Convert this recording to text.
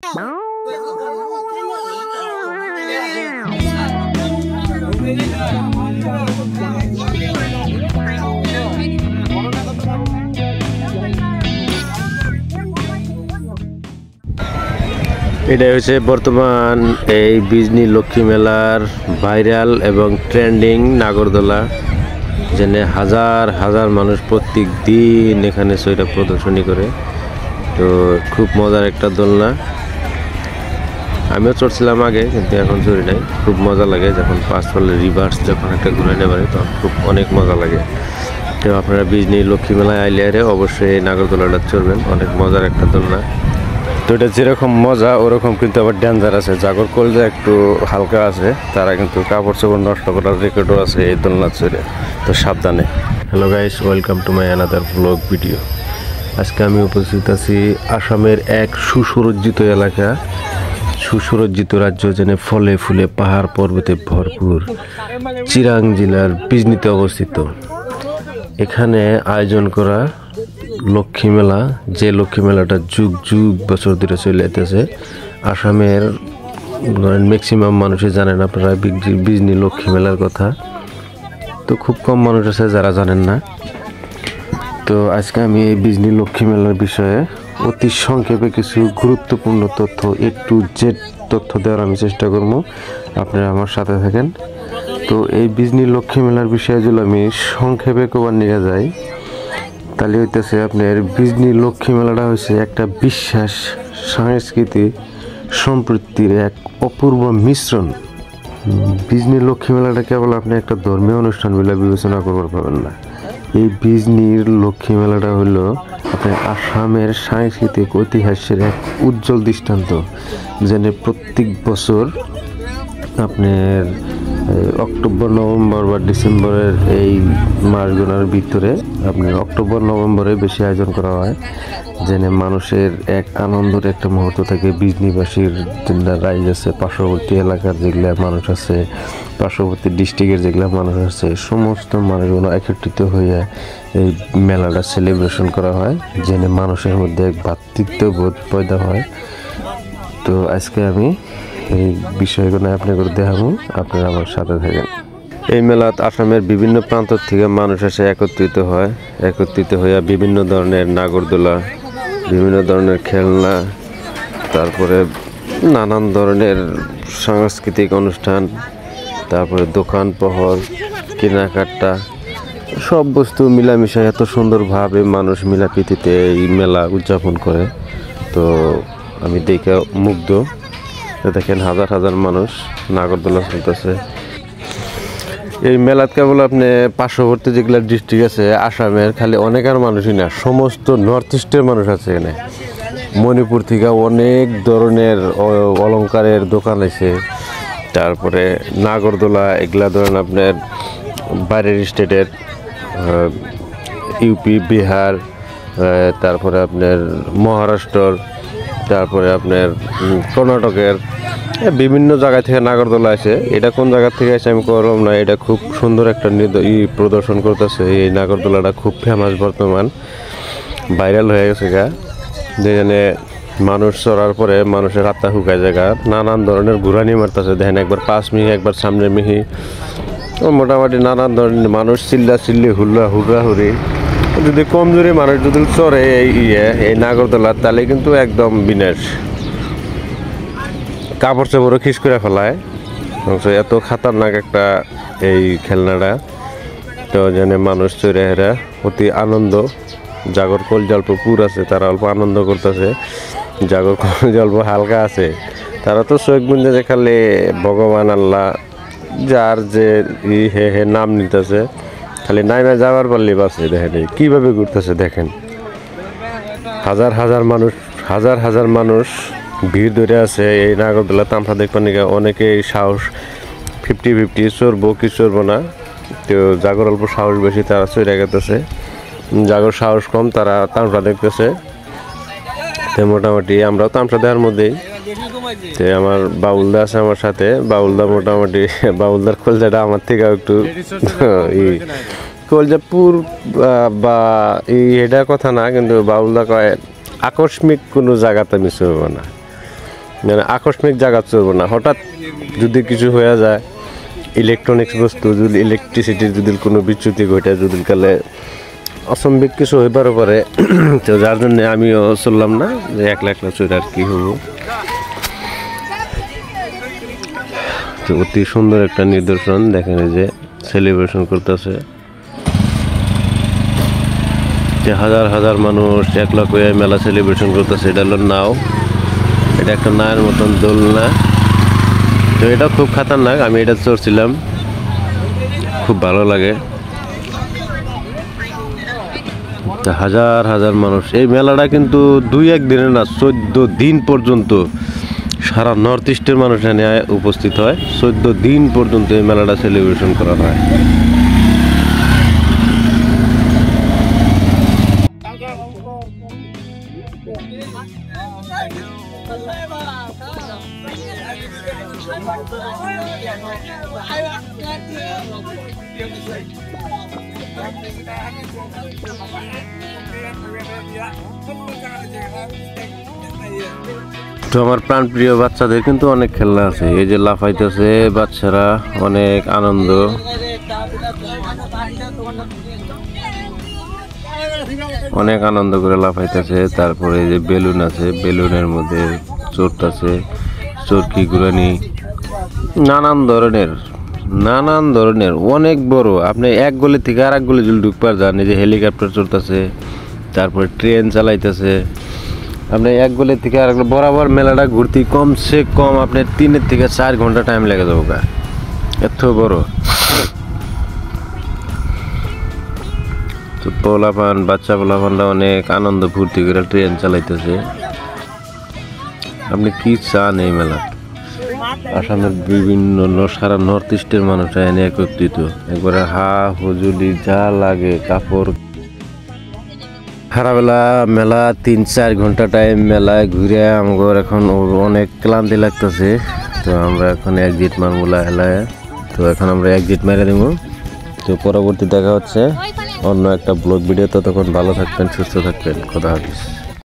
এটাই হচ্ছে বর্তমান এই বিজনি লক্ষ্মী মেলার ভাইরাল এবং ট্রেন্ডিং নাগরদোলা, যেখানে হাজার হাজার মানুষ প্রত্যেক দিন এখানে সেটা প্রদর্শনী করে। তো খুব মজার একটা দোলনা, আমিও চড়ছিলাম আগে, কিন্তু এখন চড়ি নাই। খুব মজা লাগে যখন পাঁচ ফলে রিভার্স যখন একটা ঘুরে নিতে পারে, তখন খুব অনেক মজা লাগে। তো আপনারা বিজনি লক্ষ্মী মেলায় আইলে অবশ্যই এই নাগরদোলাটা চড়বেন, অনেক মজার একটা দোলনা। তো এটা যেরকম মজা ওরকম কিন্তু আবার ডেঞ্জার আছে। জাগর কলজা একটু হালকা আছে, তারা কিন্তু কাপড় চোপড় নষ্ট করার রেকর্ডও আছে এই দোলনা চড়ে, তো সাবধানে। Hello guys, welcome to my another blog video. আজকে আমি উপস্থিত আছি আসামের এক সুসজ্জিত এলাকা, সুসজ্জিত রাজ্য, যেখানে ফলে ফুলে পাহাড় পর্বতে ভরপুর, চিরাং জেলার বিজনিতে অবস্থিত। এখানে আয়োজন করা লক্ষ্মী মেলা, যে লক্ষ্মী মেলাটা যুগ যুগ বছর ধরে চলে যেতেছে। আসামের ম্যাক্সিমাম মানুষই জানেন আপনারা বিজনি লক্ষ্মী মেলার কথা, তো খুব কম মানুষ আছে যারা জানেন না। তো আজকে আমি এই বিজনি লক্ষ্মী মেলার বিষয়ে অতি সংক্ষেপে কিছু গুরুত্বপূর্ণ তথ্য, A to Z তথ্য দেওয়ার আমি চেষ্টা করবো, আপনারা আমার সাথে থাকেন। তো এই বিজনি লক্ষ্মী মেলার বিষয়ে যদি আমি সংক্ষেপে কবার নিয়ে যাই, তাহলে হইতেছে আপনার বিজনি লক্ষ্মী মেলাটা হচ্ছে একটা বিশ্বাস, সংস্কৃতি, সম্প্রীতির এক অপূর্ব মিশ্রণ। বিজনি লক্ষ্মী মেলাটা কেবল আপনি একটা ধর্মীয় অনুষ্ঠান বলে বিবেচনা করতে পারবেন না। এই বিজনির লক্ষ্মী মেলাটা হলো আপনার আসামের সাংস্কৃতিক ঐতিহাসের এক উজ্জ্বল দৃষ্টান্ত, যেখানে প্রত্যেক বছর আপনার অক্টোবর, নভেম্বর বা ডিসেম্বরের এই মাসগুলোর ভিতরে আপনার অক্টোবর নভেম্বরে বেশি আয়োজন করা হয়, যেখানে মানুষের এক আনন্দের একটা মুহূর্ত থেকে বিজনিবাসীর রাইজ আছে, পার্শ্ববর্তী এলাকার যেগুলা মানুষ আছে, পার্শ্ববর্তী ডিস্ট্রিক্টের যেগুলা মানুষ আছে, সমস্ত মানুষগুলো একত্রিত হয়ে এই মেলাটা সেলিব্রেশন করা হয়, যেখানে মানুষের মধ্যে এক ভ্রাতৃত্ববোধ পয়দা হয়। তো আজকে আমি এই বিষয়গুলো আপনাকে দেখাবো, আপনারা আমার সাথে থাকেন। এই মেলাত আসামের বিভিন্ন প্রান্ত থেকে মানুষ এসে একত্রিত হয়ে বিভিন্ন ধরনের নাগরদোলা, বিভিন্ন ধরনের খেলনা, তারপরে নানান ধরনের সাংস্কৃতিক অনুষ্ঠান, তারপরে দোকান পহর, কেনাকাটা, সব বস্তু মিলামিশা এত সুন্দরভাবে মানুষ মিলাপ্রীতিতে এই মেলা উদযাপন করে। তো আমি দেখে মুগ্ধ। দেখেন হাজার হাজার মানুষ নাগরদোলা চলতেছে। এই মেলাত কেবল আপনি পার্শ্ববর্তী যেগুলো ডিস্ট্রিক্ট আছে আসামের খালি অনেকের মানুষই না, সমস্ত নর্থ ইস্টের মানুষ আছে এখানে। মণিপুর থেকে অনেক ধরনের অলংকারের দোকান আছে, তারপরে নাগরদোলা এগুলা ধরেন আপনার বাইরের স্টেটের, ইউপি, বিহার, তারপরে আপনার মহারাষ্ট্রর, তারপরে আপনার কর্ণাটকের, বিভিন্ন জায়গা থেকে নাগরদোলা আছে। এটা কোন জায়গা থেকে আছে আমি করলাম না, এটা খুব সুন্দর একটা প্রদর্শন করতেছে। এই নাগরদোলাটা খুব ফেমাস, বর্তমান ভাইরাল হয়ে গেছে গা, যেখানে মানুষ চড়ার পরে মানুষের আত্মা শুকায় জায়গা, নানান ধরনের ঘুরানি মারতেছে। দেখেন একবার পাঁচ মিহি, একবার সামনে মিহি, মোটামুটি নানান ধরনের মানুষ চিল্লা চিল্লি, হুড়াহুড়ি। যদি কমজোরি মানুষ যদি চড়ে এই নাগরদোলা, তাহলে কিন্তু একদম বিনাশ, কাপড় চাপড়ও খিস করে ফেলায়। এত খাতারনাক একটা এই খেলনাটা। তো যেন মানুষ চড়ে হেরা অতি আনন্দ, জাগর কলজা অল্প পুর আছে, তারা অল্প আনন্দ করতেছে। জাগর কলজা অল্প হালকা আছে, তারা তো চোখ বুঝে যে খালি ভগবান আল্লাহ যার যে হে নাম নিতেছে, খালি নাইমা যাওয়ার পারলে বাসে। দেখেন কীভাবে ঘুরতেছে, দেখেন হাজার হাজার মানুষ ভিড় ধরে আছে এই নাগরদোলা তামসা দেখবার নিকা। অনেকে সাহস 50-50 চড়বো কি চড়বো না, তো জাগর অল্প সাহস বেশি, তারা চড়ে গেতেছে। জাগর সাহস কম, তারা তামসা দেখতেছে। তো মোটামুটি আমরাও তামসা দেওয়ার মধ্যেই। তো আমার বাউলদা আছে আমার সাথে, বাউলদা মোটামুটি বাউলদার কলজাটা আমার থেকে একটু কলজাপুর বা এটার কথা না, কিন্তু বাউলদা কয় আকস্মিক কোনো জায়গাতে মিস হবো না। মানে আকস্মিক জায়গা চলবো না, হঠাৎ যদি কিছু হয়ে যায়, ইলেকট্রনিক্স বস্তু যদি ইলেকট্রিসিটির যদি কোনো বিচ্যুতি ঘটে, যদি কালে অসম্ভব কিছু হইবারও পারে, তো যার জন্য আমিও চললাম না যে একলা একলা চলে আর কি হবো। তো অতি সুন্দর একটা নিদর্শন, দেখেন যে সেলিব্রেশন করতেছে, যে হাজার হাজার মানুষ একলা করে মেলা সেলিব্রেশন করতেছে। এটা হলো নাও, এটা একটা নায়ের মতন দোলনা। তো এটা খুব খাতারনাক, আমি এটা চড়ছিলাম, খুব ভালো লাগে। হাজার হাজার মানুষ, এই মেলাটা কিন্তু 2-1 দিনের না, 14 দিন পর্যন্ত সারা নর্থ ইস্টের মানুষ এখানে উপস্থিত হয়। 14 দিন পর্যন্ত এই মেলাটা সেলিব্রেশন করা হয়। তো আমার প্রাণপ্রিয় বাচ্চাদের কিন্তু অনেক খেলনা আছে, এই যে লাফাইতেছে বাচ্চারা, অনেক আনন্দ। অনেক আনন্দ করে লাফাইতেছে। তারপরে এই যে বেলুন আছে, বেলুনের মধ্যে চড়তেছে, চরকি ঘুরানি, নানান ধরনের অনেক বড়। আপনি এক গলি থেকে আর এক গলি যদি ঢুকবার যান, এই যে হেলিকপ্টার চলতেছে, তারপরে ট্রেন চালাইতেছে। আপনি এক গলি থেকে আর বরাবর মেলাটা ঘুরতে কমসে কম আপনার 3 থেকে 4 ঘন্টা টাইম লেগে যাবো, এত বড়। তো বাচ্চা পোলাপানরা অনেক আনন্দ ফুর্তি করে ট্রেন চালাইতেছে। আপনি কি চান এই মেলা? আসামের বিভিন্ন সারা নর্থ ইস্টের মানুষ এনে একত্রিত, একবারে হুজুলি যা লাগে কাপড়। সারাবেলা মেলা 3-4 ঘন্টা টাইম মেলায় ঘুরে আমার এখন অনেক ক্লান্তি লাগতেছে। তো আমরা এখন এক্সিট মারমুলা হেলায়, তো এখন আমরা এক্সিট মেরে দেব। তো পরবর্তী দেখা হচ্ছে অন্য একটা ব্লগ ভিডিও। ততক্ষণ ভালো থাকবেন, সুস্থ থাকবেন, খোদা হাফেজ।